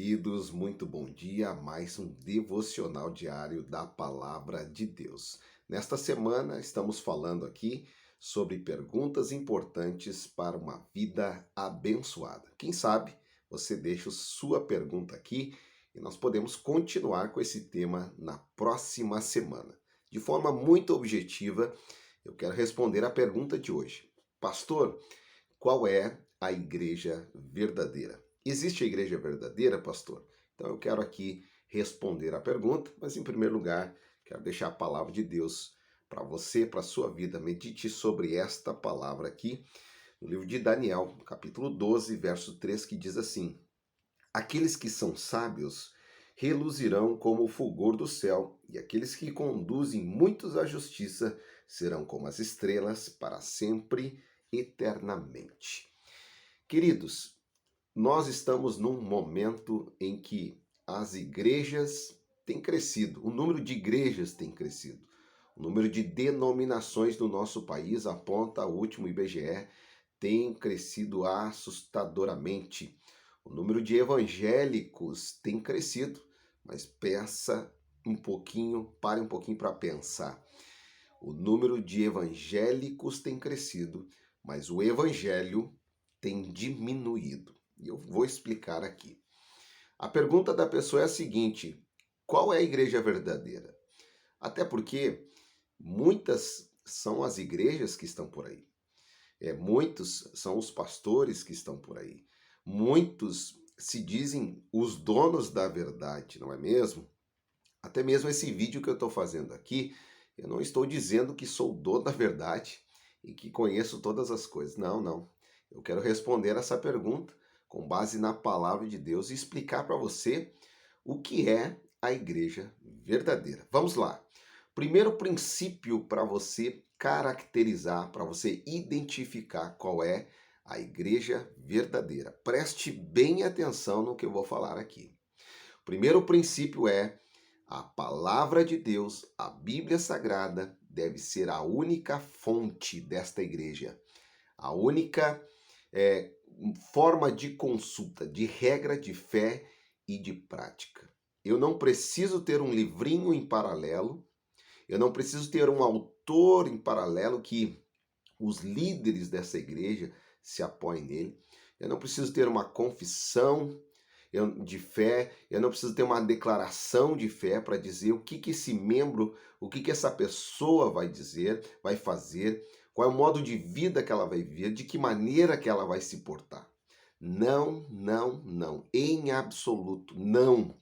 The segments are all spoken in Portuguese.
queridos, muito bom dia a mais um devocional diário da Palavra de Deus. Nesta semana, estamos falando aqui sobre perguntas importantes para uma vida abençoada. Quem sabe você deixa sua pergunta aqui e nós podemos continuar com esse tema na próxima semana. De forma muito objetiva, eu quero responder a pergunta de hoje. Pastor, qual é a igreja verdadeira? Existe a igreja verdadeira, pastor? Então eu quero aqui responder a pergunta, mas em primeiro lugar, quero deixar a palavra de Deus para você, para a sua vida. Medite sobre esta palavra aqui, no livro de Daniel, capítulo 12, verso 3, que diz assim: Aqueles que são sábios reluzirão como o fulgor do céu, e aqueles que conduzem muitos à justiça serão como as estrelas para sempre, eternamente. Queridos, nós estamos num momento em que as igrejas têm crescido, o número de igrejas tem crescido, o número de denominações do nosso país, aponta o último IBGE, tem crescido assustadoramente. O número de evangélicos tem crescido, mas pensa um pouquinho, pare um pouquinho para pensar. O número de evangélicos tem crescido, mas o evangelho tem diminuído. E eu vou explicar aqui. A pergunta da pessoa é a seguinte: qual é a igreja verdadeira? Até porque muitas são as igrejas que estão por aí. Muitos são os pastores que estão por aí. Muitos se dizem os donos da verdade, não é mesmo? Até mesmo esse vídeo que eu estou fazendo aqui, eu não estou dizendo que sou o dono da verdade e que conheço todas as coisas. Não, não. Eu quero responder essa pergunta com base na palavra de Deus e explicar para você o que é a igreja verdadeira. Vamos lá. Primeiro princípio para você caracterizar, para você identificar qual é a igreja verdadeira. Preste bem atenção no que eu vou falar aqui. O primeiro princípio é: a palavra de Deus, a Bíblia Sagrada, deve ser a única fonte desta igreja, a única é, forma de consulta, de regra de fé e de prática. Eu não preciso ter um livrinho em paralelo, eu não preciso ter um autor em paralelo que os líderes dessa igreja se apoiem nele. Eu não preciso ter uma confissão de fé, eu não preciso ter uma declaração de fé para dizer o que esse membro, o que essa pessoa vai dizer, vai fazer, qual é o modo de vida que ela vai viver, de que maneira que ela vai se portar. Não, não, não. Em absoluto, não.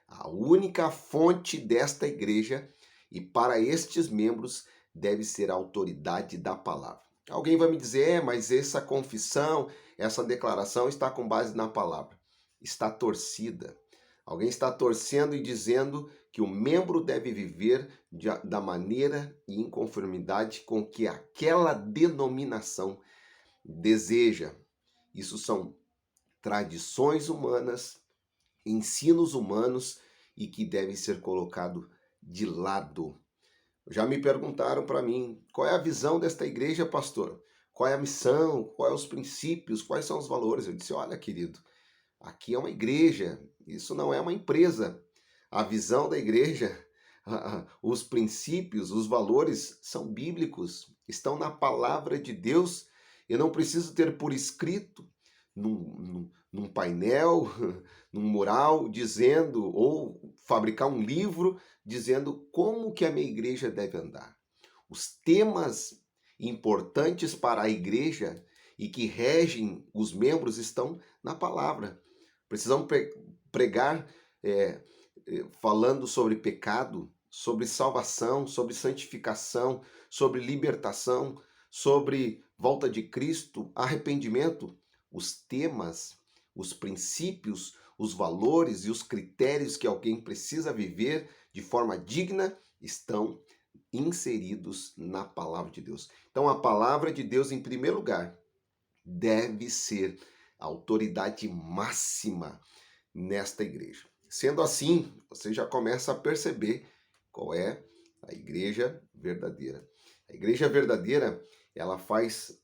A única fonte desta igreja e para estes membros deve ser a autoridade da palavra. Alguém vai me dizer, mas essa confissão, essa declaração está com base na palavra. Está torcida. Alguém está torcendo e dizendo que o membro deve viver da maneira e em conformidade com que aquela denominação deseja. Isso são tradições humanas, ensinos humanos e que devem ser colocados de lado. Já me perguntaram para mim, qual é a visão desta igreja, pastor? Qual é a missão? Quais os princípios? Quais são os valores? Eu disse, olha, querido, aqui é uma igreja, isso não é uma empresa. A visão da igreja, os princípios, os valores são bíblicos, estão na palavra de Deus. Eu não preciso ter por escrito, num painel, num mural, dizendo, ou fabricar um livro dizendo como que a minha igreja deve andar. Os temas importantes para a igreja e que regem os membros estão na palavra. Precisamos pregar falando sobre pecado, sobre salvação, sobre santificação, sobre libertação, sobre volta de Cristo, arrependimento. Os temas, os princípios, os valores e os critérios que alguém precisa viver de forma digna estão inseridos na palavra de Deus. Então, a palavra de Deus, em primeiro lugar, deve ser a autoridade máxima nesta igreja. Sendo assim, você já começa a perceber qual é a igreja verdadeira. A igreja verdadeira, ela faz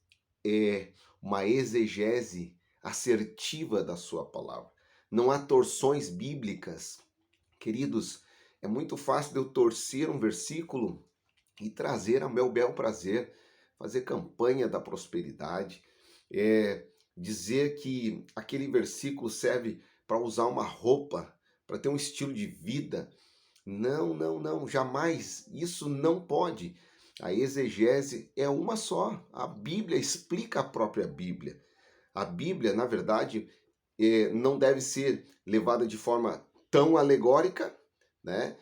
uma exegese assertiva da sua palavra. não há torções bíblicas. Queridos, é muito fácil de eu torcer um versículo e trazer ao meu bel prazer, fazer campanha da prosperidade, dizer que aquele versículo serve para usar uma roupa, para ter um estilo de vida. Não, não, não, jamais. Isso não pode. A exegese é uma só. A Bíblia explica a própria Bíblia. A Bíblia, na verdade, não deve ser levada de forma tão alegórica, né?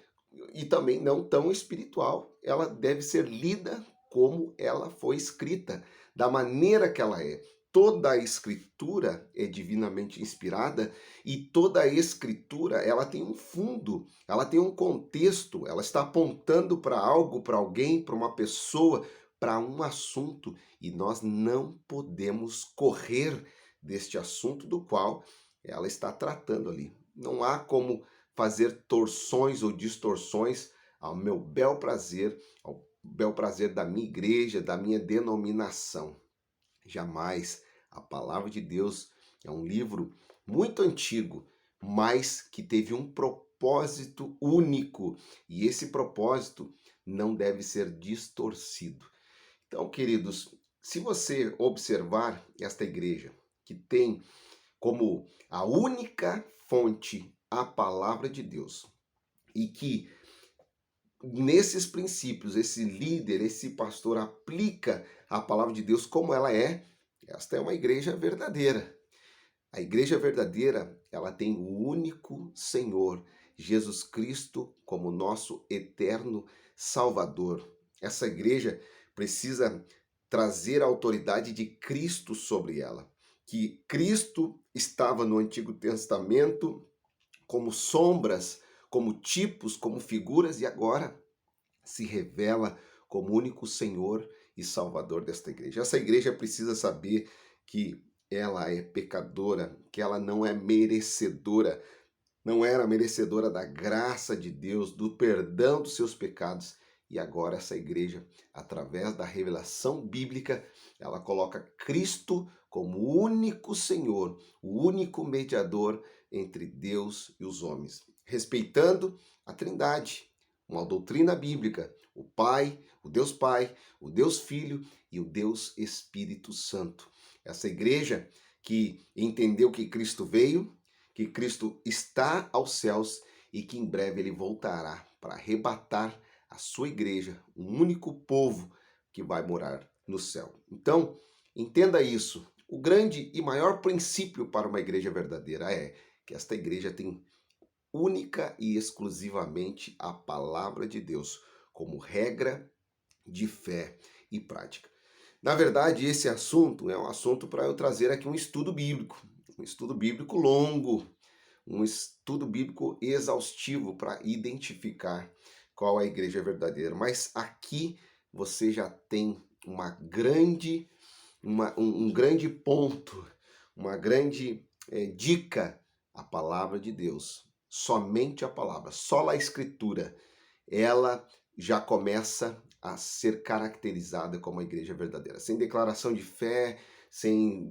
E também não tão espiritual. Ela deve ser lida como ela foi escrita, da maneira que ela é. Toda a escritura é divinamente inspirada e toda a escritura, ela tem um fundo, ela tem um contexto, ela está apontando para algo, para alguém, para uma pessoa, para um assunto, e nós não podemos correr deste assunto do qual ela está tratando ali. Não há como fazer torções ou distorções ao meu bel prazer, ao bel prazer da minha igreja, da minha denominação. Jamais. A palavra de Deus é um livro muito antigo, mas que teve um propósito único, e esse propósito não deve ser distorcido. Então, queridos, se você observar esta igreja, que tem como a única fonte a palavra de Deus, e que nesses princípios esse líder, esse pastor aplica a palavra de Deus como ela é, esta é uma igreja verdadeira. A igreja verdadeira, ela tem o único Senhor, Jesus Cristo, como nosso eterno Salvador. Essa igreja precisa trazer a autoridade de Cristo sobre ela, que Cristo estava no Antigo Testamento como sombras, como tipos, como figuras, e agora se revela como único Senhor e Salvador desta igreja. Essa igreja precisa saber que ela é pecadora, que ela não é merecedora, não era merecedora da graça de Deus, do perdão dos seus pecados. E agora essa igreja, através da revelação bíblica, ela coloca Cristo como o único Senhor, o único mediador entre Deus e os homens, respeitando a Trindade, uma doutrina bíblica, Pai, o Deus Filho e o Deus Espírito Santo. Essa igreja que entendeu que Cristo veio, que Cristo está aos céus e que em breve ele voltará para arrebatar a sua igreja, um único povo que vai morar no céu. Então, entenda isso. O grande e maior princípio para uma igreja verdadeira é que esta igreja tem única e exclusivamente a palavra de Deus como regra de fé e prática. Na verdade, esse assunto é um assunto para eu trazer aqui um estudo bíblico longo, um estudo bíblico exaustivo para identificar qual é a igreja verdadeira. Mas aqui você já tem um grande ponto, uma grande dica, a palavra de Deus. Somente a palavra, só a escritura, ela já começa a ser caracterizada como a igreja verdadeira. Sem declaração de fé, sem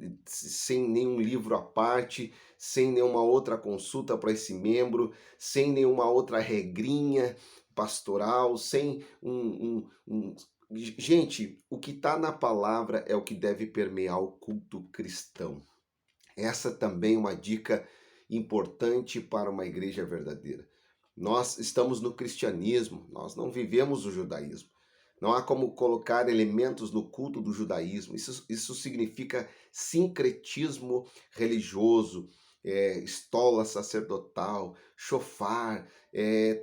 nenhum livro à parte, sem nenhuma outra consulta para esse membro, sem nenhuma outra regrinha pastoral, sem Gente, o que está na palavra é o que deve permear o culto cristão. Essa também é uma dica importante para uma igreja verdadeira. Nós estamos no cristianismo, nós não vivemos o judaísmo. Não há como colocar elementos no culto do judaísmo. Isso significa sincretismo religioso, estola sacerdotal, chofar,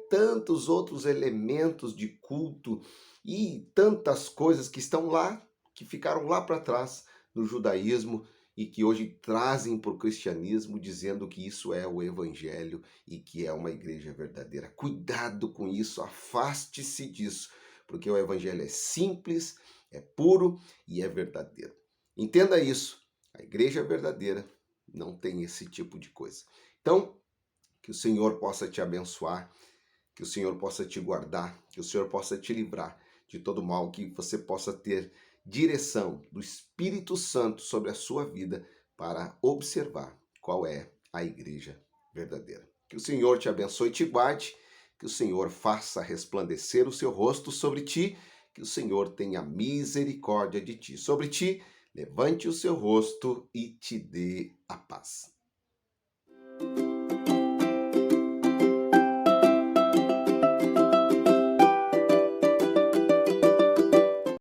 tantos outros elementos de culto e tantas coisas que estão lá, que ficaram lá para trás no judaísmo e que hoje trazem para o cristianismo dizendo que isso é o evangelho e que é uma igreja verdadeira. Cuidado com isso, afaste-se disso, porque o evangelho é simples, é puro e é verdadeiro. Entenda isso, a igreja verdadeira não tem esse tipo de coisa. Então, que o Senhor possa te abençoar, que o Senhor possa te guardar, que o Senhor possa te livrar de todo mal, que você possa ter direção do Espírito Santo sobre a sua vida para observar qual é a igreja verdadeira. Que o Senhor te abençoe e te guarde, que o Senhor faça resplandecer o seu rosto sobre ti, que o Senhor tenha misericórdia de ti. Sobre ti, levante o seu rosto e te dê a paz.